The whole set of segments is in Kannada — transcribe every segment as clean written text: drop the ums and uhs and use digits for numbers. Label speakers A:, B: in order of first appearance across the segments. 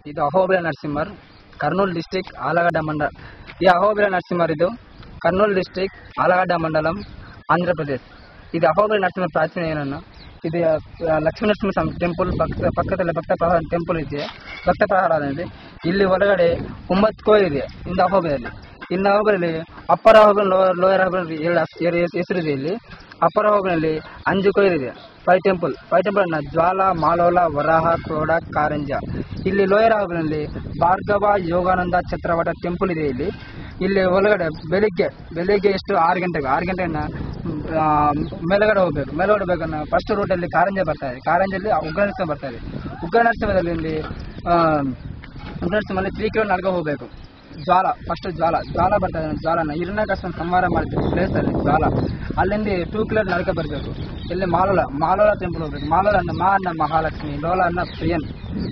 A: ಇದು ಅಹೋಬಿಲ ನರಸಿಂಹರ್, ಕರ್ನೂಲ್ ಡಿಸ್ಟಿಕ್, ಆಲಗಡ್ಡ ಮಂಡಲ. ಈ ಅಹೋಬಿಲ ನರಸಿಂಹರ್ ಇದು ಕರ್ನೂಲ್ ಡಿಸ್ಟಿಕ್, ಆಲಗಡ್ಡ ಮಂಡಲಂ, ಆಂಧ್ರ ಪ್ರದೇಶ್. ಇದು ಅಹೋಬಿಲ ನರಸಿಂಹರ್ ಪ್ರಾಚೀನ ಏನನ್ನು ಇದು ಲಕ್ಷ್ಮೀ ನರಸಿಂಹ ಟೆಂಪಲ್ ಪಕ್ಕದಲ್ಲಿ ಭಕ್ತ ಪ್ರಹಾರ ಟೆಂಪಲ್ ಇದೆ, ಭಕ್ತ ಪ್ರಹಾರ ಇದೆ. ಇಲ್ಲಿ ಒಳಗಡೆ 9 ಕೋயில் ಇದೆ ಇಂದ ಅಹೋಬಿಲಲ್ಲಿ. ಇನ್ನು ಅಹೋಬಿಲಲ್ಲಿ ಅಪ್ಪರ ಅಹೋಬಿಲ, ಲೋಯರ್ ಅಹೋಬಿಲ ಎರಡು ಹೆಸರಿದೆ. ಇಲ್ಲಿ ಅಪ್ಪರ ಅಹೋಬಿಲಲ್ಲಿ 5 ಕೋயில் ಇದೆ, 5 ಟೆಂಪಲ್ ಅನ್ನ ಜ್ವಾಲ, ಮಾಲೋಲ, ವರಾಹ, ಕ್ರೋಡ, ಕಾರಂಜ. ಇಲ್ಲಿ ಲೋಯರ್ ಅಹೋಬಿಲಲ್ಲಿ ಭಾರ್ಗವ, ಯೋಗಾನಂದ, ಛತ್ರವಟ ಟೆಂಪಲ್ ಇದೆ. ಇಲ್ಲಿ ಒಳಗಡೆ ಬೆಳಿಗ್ಗೆ ಎಷ್ಟು 6 ಗಂಟೆನ ಮೇಲುಗಡೆ ಹೋಗ್ಬೇಕನ್ನ ಫಸ್ಟ್ ರೂಟಲ್ಲಿ ಕಾರಂಜ ಬರ್ತಾ ಇದೆ. ಕಾರಂಜಲ್ಲಿ ಉಗ್ರ ನರಸಿಂಹ ಬರ್ತಾ ಇದೆ. ಉಗ್ರ ನರಸಿಂಹದಲ್ಲಿ ಇಲ್ಲಿ ಉಗ್ರ ನರಸಿಂಹಲ್ಲಿ 3 ಕಿಲೋ ನಡ್ಕ ಹೋಗ್ಬೇಕು. ಫಸ್ಟ್ ಜ್ವಾಲ ಬರ್ತಾ ಇದೆ. ಜ್ವಾಲನ ಹಿರಣ್ಯಕಶಿಪನ ಸಂಹಾರ ಮಾಡ್ತೀವಿ ಪ್ಲೇಸ್ ಅಲ್ಲಿ ಜ್ವಾಲ. ಅಲ್ಲಿಂದ 2 ಕಿಲೋ ನಡ್ಕ ಬರಬೇಕು. ಇಲ್ಲಿ ಮಾಲೋಲ ಟೆಂಪಲ್ ಹೋಗ್ಬೇಕು. ಮಾಲೋಲ ಅನ್ನ ಮಾ ಅನ್ನ ಮಹಾಲಕ್ಷ್ಮಿ, ಲೋಲ ಅನ್ನ ಪ್ರಿಯನ್.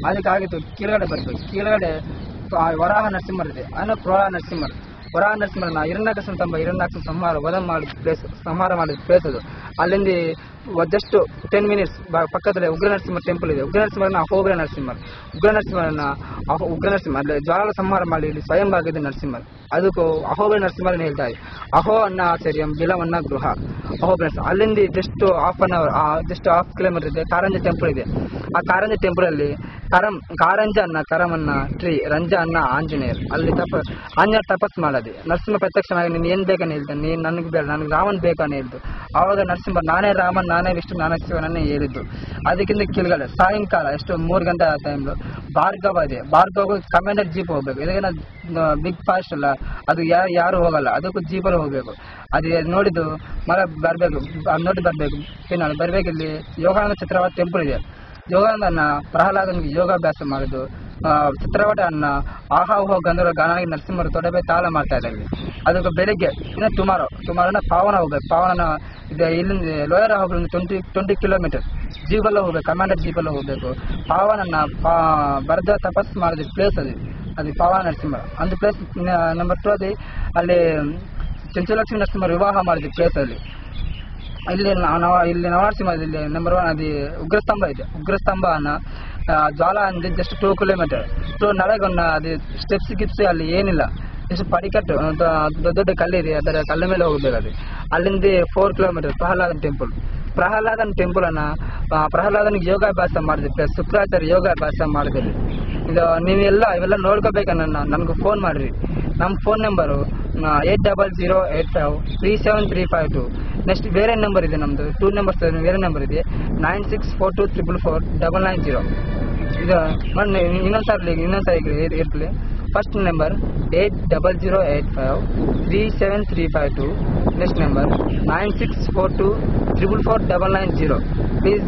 A: ಅದಕ್ಕಾಗಿತ್ತು ಕೆಳಗಡೆ ಬರ್ಬೇಕು. ಕೆಳಗಡೆ ವರಾಹ ನರಸಿಂಹರ್ ಇದೆ, ಅನ್ನ ಕ್ರೋಳ ನರಸಿಂಹರ್. ವರಾಹ ನರಸಿಂಹರನ್ನ ಹಿರಣ್ಯಾಕ್ಷನ ಸಂಹಾರ ಮಾಡಿದ ಪ್ಲೇಸ್ ಅದು. ಅಲ್ಲಿಂದ ಜಸ್ಟ್ 10 ಮಿನಿಟ್ಸ್ ಪಕ್ಕದಲ್ಲಿ ಉಗ್ರ ನರಸಿಂಹ ಟೆಂಪಲ್ ಇದೆ. ಉಗ್ರ ನರಸಿಂಹರನ್ನ ಅಹೋಬಿಲ ನರಸಿಂಹರ್. ಉಗ್ರ ನರಸಿಂಹ ಅಲ್ಲಿ ಜ್ವಾಲ ಸಂಹಾರ ಮಾಡಿ ಇಲ್ಲಿ ಸ್ವಯಂ ಆಗಿದ್ದ ನರಸಿಂಹರ್. ಅದಕ್ಕೂ ಅಹೋಬಿಲ ನರಸಿಂಹರನ್ನ ಹೇಳ್ತಾ ಇದೆ. ಅಹೋ ಅನ್ನ ಆಚಾರ್ಯಂ ಬಿಲವನ್ನ ಗೃಹ ಅಹೋಬಿಲ. ಅಲ್ಲಿಂದ ಜಸ್ಟ್ ಹಾಫ್ ಕಿಲೋಮೀಟರ್ ಇದೆ, ಕಾರಂಜ ಟೆಂಪಲ್ ಇದೆ. ಆ ಕಾರಂಜ ಟೆಂಪಲ್ ಅಲ್ಲಿ ಕಾರಂಜ ಅನ್ನ ಕರಮನ್ನ ಟ್ರೀ, ರಂಜ ಅನ್ನ ಆಂಜನೇಯರ್. ಅಲ್ಲಿ ಆಂಜನೇಯರ್ ತಪಸ್ ಮಾಡೋದು. ನರಸಿಂಹ ಪ್ರತ್ಯಕ್ಷನಾಗಿ ನೀನು ಏನ್ ಬೇಕನ್ನ ಹೇಳ್ತಾನೆ, ನೀನು ನನಗೆ ಬೇಡ, ನನಗೆ ರಾಮನ್ ಬೇಕನ್ನ ಹೇಳ್ದು. ಆವಾಗ ನರಸಿಂಹ ನಾನೇ ರಾಮನ್, ನಾನೇ ವಿಷ್ಣು, ನಾನೇ ಶಿವನನ್ನೇ ಹೇಳಿದ್ದು. ಅದಕ್ಕಿಂತ ಕೆಳಗಡೆ ಸಾಯಂಕಾಲ ಎಷ್ಟು 3 ಗಂಟೆ ಆ ಟೈಮ್ಲು ಭಾರ್ಗವ ಇದೆ. ಭಾರ್ಗವ ಕಮಾಂಡರ್ ಜೀಪ್ ಹೋಗ್ಬೇಕು. ಇದಕ್ಕೆ ಬಿಗ್ ಫಾಸ್ಟ್ ಅಲ್ಲ, ಅದು ಯಾರು ಹೋಗಲ್ಲ, ಅದಕ್ಕೂ ಜೀಪಲ್ಲಿ ಹೋಗ್ಬೇಕು. ಅದು ನೋಡಿದ್ದು ಬರ್ಬೇಕು. ಪಿನ್ನಾಳಿ ಬರ್ಬೇಕು. ಇಲ್ಲಿ ಯೋಗಾನಂದ ಛತ್ರವಟ ಟೆಂಪಲ್ ಇದೆ. ಯೋಗಾನಂದನ ಪ್ರಹ್ಲಾದನಿಗೆ ಯೋಗಾಭ್ಯಾಸ ಮಾಡುದು. ಚಿತ್ರವಟ ಅನ್ನ ಆಹಾಹೋ ಗಂಧರ್ವ ಗಾನಾಗಿ ನರಸಿಂಹರು ತೊಡಬೆ ತಾಳ ಮಾಡ್ತಾ ಇದ್ದಾರೆ. ಅದಕ್ಕೆ ಬೆಳಿಗ್ಗೆ ಇನ್ನು ಟುಮಾರೋನ ಪಾವನ ಹೋಗ್ಬೇಕು. ಪಾವನ ಇದೆ ಇಲ್ಲಿಂದ ಲೋಯರ್ ಹೋಗ್ಬೇಕು 20 ಕಿಲೋಮೀಟರ್ ಜೀಪಲ್ಲ ಹೋಗ್ಬೇಕು. ಕಮಾಂಡರ್ ಜೀಪಲ್ಲ ಹೋಗ್ಬೇಕು. ಪಾವನನ್ನ ಬರದ ತಪಸ್ ಮಾಡಿದ ಪ್ಲೇಸ್ ಅದು ಪಾವನ ನರಸಿಂಹ. ಒಂದು ಪ್ಲೇಸ್ ನಂಬರ್ 2 ಅದು. ಅಲ್ಲಿ ಚಂಚಲಕ್ಷ್ಮಿ ನರಸಿಂಹ ವಿವಾಹ ಮಾಡಿದ ಪ್ಲೇಸ್ ಅಲ್ಲಿ. ಇಲ್ಲಿ ನವನರಸಿಂಹದಲ್ಲಿ ನಂಬರ್ 1 ಅದು ಉಗ್ರಸ್ತಂಭ ಇದೆ. ಉಗ್ರಸ್ತಂಭನ ಜ್ವಾಲ ಅಂದ್ರೆ ಜಸ್ಟ್ 2 ಕಿಲೋಮೀಟರ್ ನಡಗೊಂಡ. ಅದು ಸ್ಟೆಪ್ಸ್ ಅಲ್ಲಿ ಏನಿಲ್ಲ, ಎಷ್ಟು ಪಡಿಕಟ್ಟು ದೊಡ್ಡ ಕಲ್ಲಿದೆ, ಅದರ ಕಲ್ಲ ಮೇಲೆ ಹೋಗ್ಬೇಕು. ಅದು ಅಲ್ಲಿಂದ 4 ಕಿಲೋಮೀಟರ್ ಪ್ರಹ್ಲಾದನ ಟೆಂಪಲ್ ಅನ್ನ ಪ್ರಹ್ಲಾದನಿಗೆ ಯೋಗಾಭ್ಯಾಸ ಮಾಡಿದ್ವಿ. ಶುಕ್ರಾಚಾರ್ಯ ಯೋಗಾಭ್ಯಾಸ ಮಾಡಿದ್ವಿ. ಇದು ಇವೆಲ್ಲ ನೋಡ್ಕೋಬೇಕನ್ನ ನಮ್ಗೆ ಫೋನ್ ಮಾಡ್ರಿ. ನಮ್ಮ ಫೋನ್ ನಂಬರು 8008537352. ನೆಕ್ಸ್ಟ್ ಬೇರೆ ನಂಬರ್ ಇದೆ ನಮ್ದು 2 ನಂಬರ್ಸ್ ಬೇರೆ ನಂಬರ್ ಇದೆ 9642444990. ಇದು ಇನ್ನೊಂದ್ಸರಿ ಇರ್ಲಿ. First number 8008537352. Next number 9642444990. Please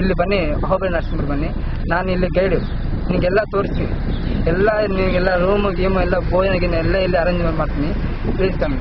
A: ಇಲ್ಲಿ ಬನ್ನಿ, ಅಹೋಬಿಲ ನರಸಿಂಹರು ಬನ್ನಿ. ನಾನು ಇಲ್ಲಿ ಗೈಡು ನಿಮಗೆಲ್ಲ ತೋರಿಸ್ತೀನಿ. ನಿಮಗೆಲ್ಲ ರೂಮು ಗೀಮು ಎಲ್ಲ ಭೋಜನ ಎಲ್ಲ ಇಲ್ಲಿ ಅರೇಂಜ್ಮೆಂಟ್ ಮಾಡ್ತೀನಿ. ಪ್ಲೀಸ್ ಕಮ್ಮಿ.